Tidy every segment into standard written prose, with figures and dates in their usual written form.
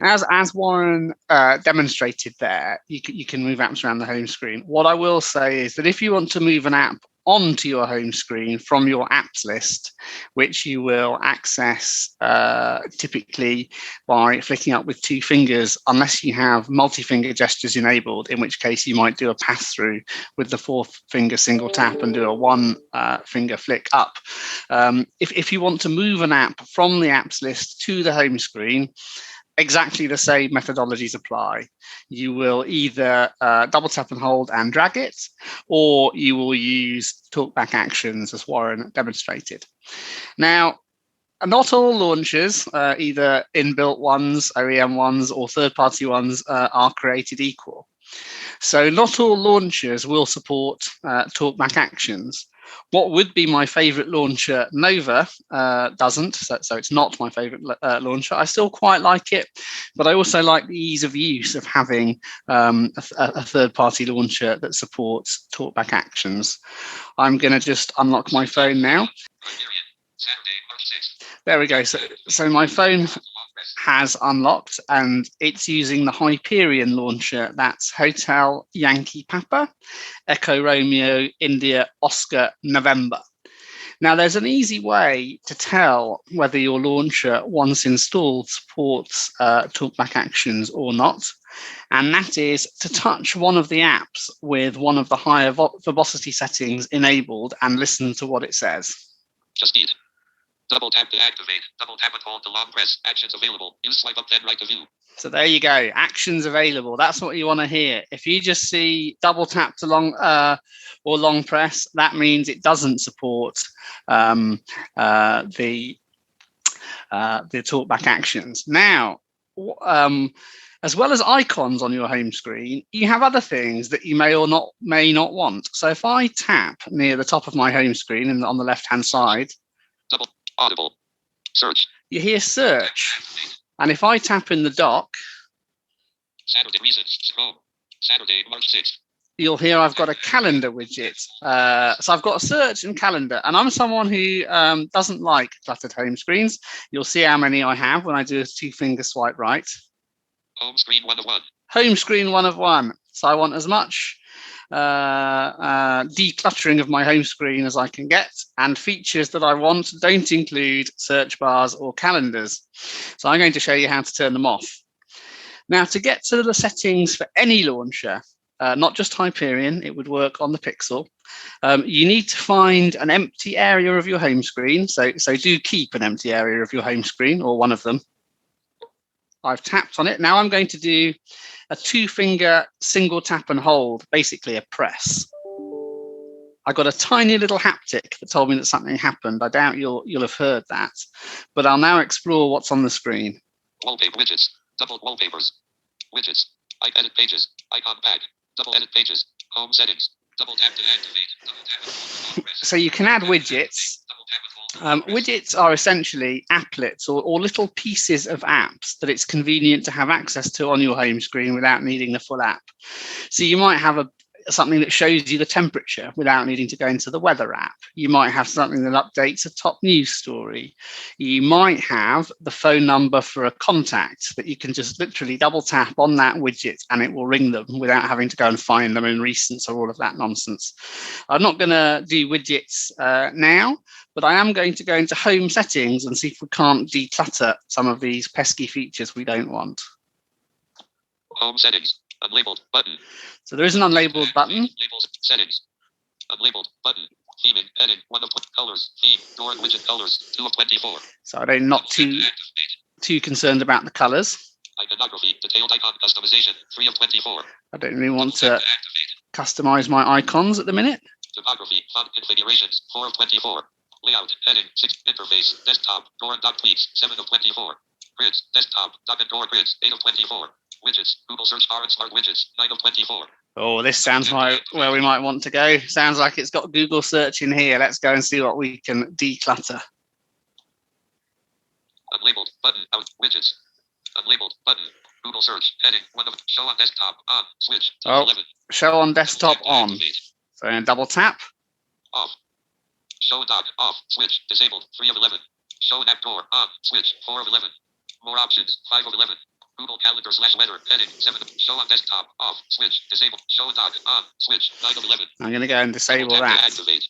As Warren demonstrated there, you can move apps around the home screen. What I will say is that if you want to move an app onto your home screen from your apps list, which you will access typically by flicking up with two fingers, unless you have multi-finger gestures enabled, in which case you might do a pass-through with the fourth finger single tap and do a one finger flick up. If you want to move an app from the apps list to the home screen, exactly the same methodologies apply. You will either double tap and hold and drag it, or you will use talkback actions as Warren demonstrated. Now, not all launchers, either inbuilt ones, OEM ones, or third-party ones, are created equal. So not all launchers will support talkback actions. What would be my favorite launcher, Nova, doesn't, so it's not my favorite launcher. I still quite like it, but I also like the ease of use of having a third-party launcher that supports talkback actions. I'm going to just unlock my phone now. There we go. So my phone has unlocked, and it's using the Hyperion-launcher. That's Hotel Yankee Papa, Echo Romeo India Oscar November. Now, there's an easy way to tell whether your launcher, once installed, supports talkback actions or not, and that is to touch one of the apps with one of the higher verbosity settings enabled and listen to what it says. Just need. Double tap to activate. Double tap and hold to long press. Actions available. Use swipe up then right to view. So there you go. Actions available. That's what you want to hear. If you just see double tap to long or long press, that means it doesn't support the talkback actions. Now, as well as icons on your home screen, you have other things that you may not want. So if I tap near the top of my home screen and on the left-hand side, double audible search, you hear search. And if I tap in the dock, Saturday reasons, scroll, Saturday, March 6th. You'll hear I've got a calendar widget. So I've got a search and calendar, and I'm someone who doesn't like cluttered home screens. You'll see how many I have when I do a two-finger swipe right. Home screen 1 of 1. Home screen 1 of 1. So I want as much decluttering of my home screen as I can get, and features that I want don't include search bars or calendars. So I'm going to show you how to turn them off. Now, to get to the settings for any launcher, not just Hyperion, it would work on the Pixel, you need to find an empty area of your home screen. So do keep an empty area of your home screen, or one of them. I've tapped on it. Now I'm going to do a two-finger single tap and hold, basically a press. I got a tiny little haptic that told me that something happened. I doubt you'll have heard that, but I'll now explore what's on the screen. Wallpaper widgets, double wallpapers, widgets, edit pages, icon pack, double edit pages, home settings, double tap to activate, double tap. So you can add widgets. Widgets are essentially applets or little pieces of apps that it's convenient to have access to on your home screen without needing the full app. So you might have something that shows you the temperature without needing to go into the weather app. You might have something that updates a top news story. You might have the phone number for a contact that you can just literally double tap on that widget and it will ring them without having to go and find them in Recents or all of that nonsense. I'm not going to do widgets now, but I am going to go into home settings and see if we can't declutter some of these pesky features we don't want. Home settings, unlabeled button. So there is an unlabeled button. Labels, settings, unlabeled button, theming, edit, 1 of 20 colors, theme, door and widget colors, 2 of 24. So I'm not too concerned about the colors. Iconography, detailed icon customization, 3 of 24. I don't really want to customize my icons at the minute. Typography, font configurations, 4 of 24. Layout, heading, 6, interface, desktop, door and dock tweaks, 7 of 24. Grids, desktop, dock and door grids, 8 of 24. Widgets, Google search bar and smart widgets, 9 of 24. Oh, this sounds like where we might want to go. Sounds like it's got Google search in here. Let's go and see what we can declutter. Unlabeled button, out, widgets. Unlabeled button, Google search, heading, 1 of, show on desktop, on, switch, 11. Show on desktop on. So double tap. Off. Show dock, off, switch, disabled, 3 of 11. Show app door, on, switch, 4 of 11. More options, 5 of 11. Google Calendar / weather. Heading 7. Show on desktop. Off. Switch. Disable. Show doc. On. Switch. 9 of 11. I'm going to go and disable Double tap to that. activate.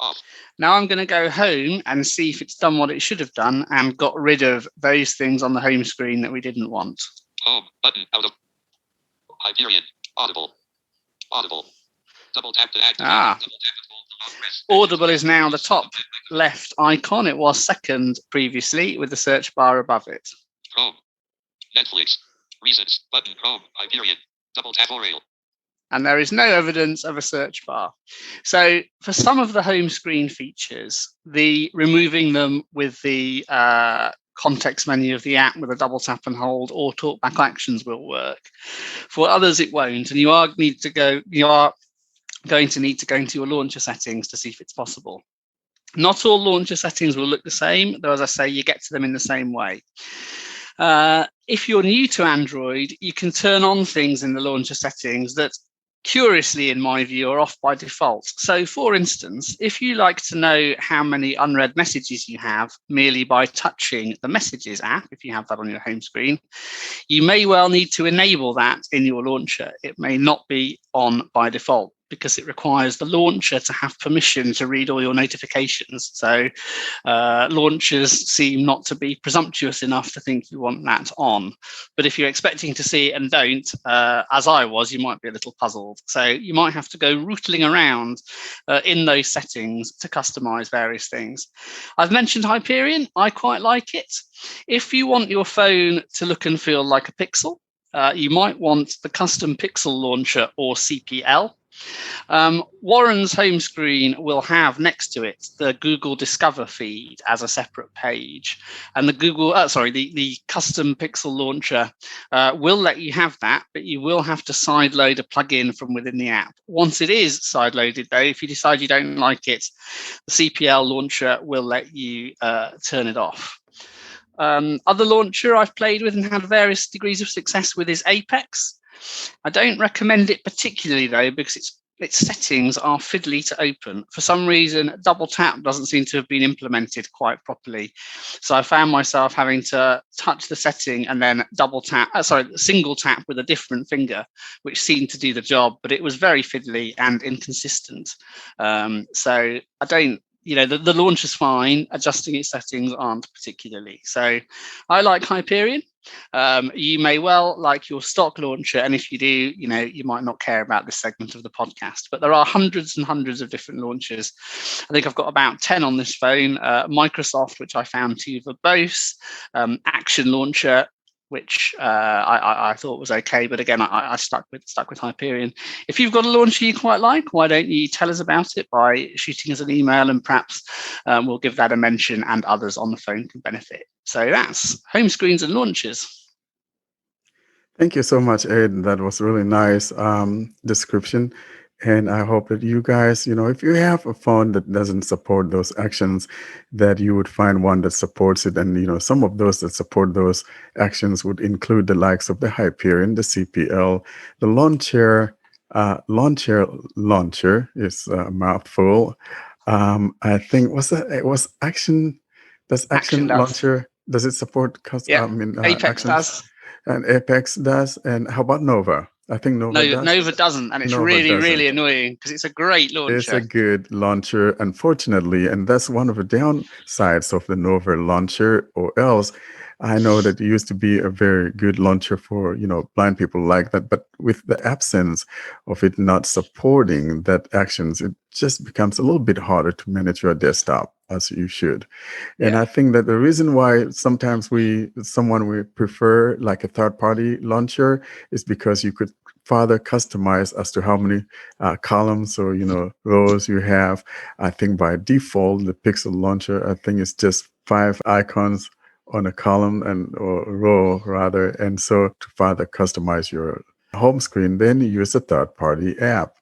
Off. Now I'm going to go home and see if it's done what it should have done and got rid of those things on the home screen that we didn't want. Home. Button. Out of. Hyperion. Audible. Audible. Double tap to activate. Ah. Double tap to hold the long press. Audible is now the top left icon. It was second previously with the search bar above it. Chrome. Netflix. Recents. Button. Chrome. Hyperion. Double tap Oriel. And there is no evidence of a search bar. So for some of the home screen features, the removing them with the context menu of the app with a double tap and hold or talk back actions will work. For others, it won't. And you are going to need to go into your launcher settings to see if it's possible. Not all launcher settings will look the same, though, as I say, you get to them in the same way. If you're new to Android, you can turn on things in the launcher settings that, curiously, in my view, are off by default. So, for instance, if you like to know how many unread messages you have merely by touching the Messages app, if you have that on your home screen, you may well need to enable that in your launcher. It may not be on by default, because it requires the launcher to have permission to read all your notifications. So launchers seem not to be presumptuous enough to think you want that on. But if you're expecting to see it and don't, as I was, you might be a little puzzled. So you might have to go rootling around in those settings to customize various things. I've mentioned Hyperion. I quite like it. If you want your phone to look and feel like a Pixel, you might want the custom Pixel launcher or CPL. Warren's home screen will have next to it the Google Discover feed as a separate page, and the custom Pixel launcher will let you have that, but you will have to sideload a plugin from within the app. Once it is sideloaded, though, if you decide you don't like it, the CPL launcher will let you turn it off. Other launcher I've played with and had various degrees of success with is Apex. I don't recommend it particularly, though, because its settings are fiddly to open. For some reason, double tap doesn't seem to have been implemented quite properly. So I found myself having to touch the setting and then single tap with a different finger, which seemed to do the job, but it was very fiddly and inconsistent. So I don't. The launcher's fine. Adjusting its settings aren't particularly. So I like Hyperion. You may well like your stock launcher, and if you do, you might not care about this segment of the podcast. But there are hundreds and hundreds of different launchers. I think I've got about 10 on this phone. Microsoft, which I found too verbose. Action Launcher, which I thought was okay, but again, I stuck with Hyperion. If you've got a launcher you quite like, why don't you tell us about it by shooting us an email, and perhaps we'll give that a mention, and others on the phone can benefit. So that's home screens and launchers. Thank you so much, Ed. That was really nice description. And I hope that you guys, if you have a phone that doesn't support those actions, that you would find one that supports it. And, some of those that support those actions would include the likes of the Hyperion, the CPL, the launcher. Launcher is a mouthful. I think, it was Action. Does Action Launcher, does it support Apex actions? does. And Apex does. And how about Nova? I think Nova does. Nova doesn't, and it's really annoying because it's a great launcher. It's a good launcher, unfortunately, and that's one of the downsides of the Nova launcher. Or else, I know that it used to be a very good launcher for blind people like that, but with the absence of it not supporting that actions, it just becomes a little bit harder to manage your desktop as you should. And I think that the reason why sometimes we prefer like a third-party launcher is because you could further customize as to how many columns or rows you have. I think by default, the Pixel launcher, I think it's just 5 icons on a column or row rather. And so to further customize your home screen, then you use a third-party app.